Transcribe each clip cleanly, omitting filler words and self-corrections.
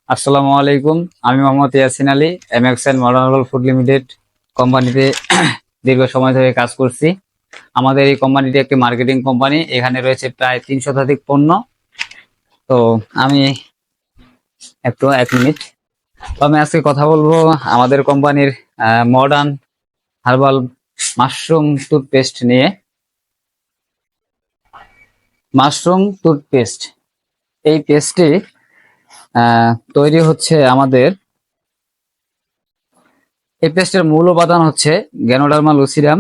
আসসালামু আলাইকুম। আমি Mohammad Yasin Ali, MXN modern herbal food limited কোম্পানিতে দীর্ঘ সময় ধরে কাজ করছি। আমাদের এই কোম্পানিটি একটি মার্কেটিং কোম্পানি। এখানে রয়েছে প্রায় 300 শতাধিক পণ্য। তো আমি এক মিনিট। তো আমি আজকে কথা বলবো আমাদের কোম্পানির মডার্ন হার্বাল মাশরুম টুথপেস্ট নিয়ে। মাশরুম টুথপেস্ট, এই পেস্টটি তৈরি হচ্ছে আমাদের। এই পেস্টের মূল উপাদান হচ্ছে ganoderma lucidum,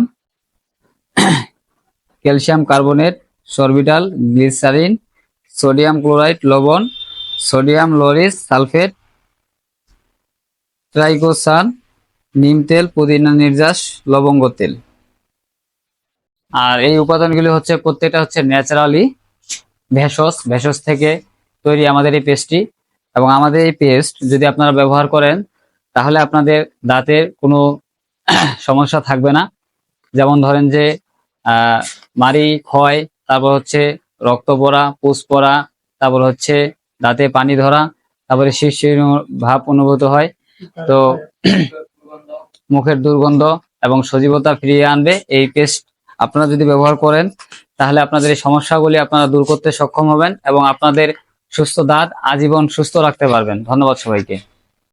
calcium carbonate, sorbitol, glycerine, sodium chloride লবণ, সোডিয়াম লোরিস সালফেট, ট্রাইকোসান, নিম তেল, পুদিনা নির্যাস, লবঙ্গ তেল। আর এই উপাদানগুলি হচ্ছে প্রত্যেকটা হচ্ছে ন্যাচারালি ভেষজ থেকে তৈরি আমাদের এই পেস্টটি। এবং আমাদের এই পেস্ট যদি আপনারা ব্যবহার করেন তাহলে আপনাদের দাঁতের কোনো সমস্যা থাকবে না। যেমন ধরেন যে মাড়ি ক্ষয়, তারপর হচ্ছে রক্ত পড়া, পুষ পড়া, তারপর হচ্ছে দাঁতে পানি ধরা, তারপরে শিরশির ভাব অনুভূত হয়। তো মুখের দুর্গন্ধ এবং সজীবতা ফিরিয়ে আনবে এই পেস্ট। আপনারা যদি ব্যবহার করেন তাহলে আপনাদের এই সমস্যাগুলি আপনারা দূর করতে সক্ষম হবেন এবং আপনাদের সুস্থ দাঁত আজীবন সুস্থ রাখতে পারবেন। ধন্যবাদ সবাইকে।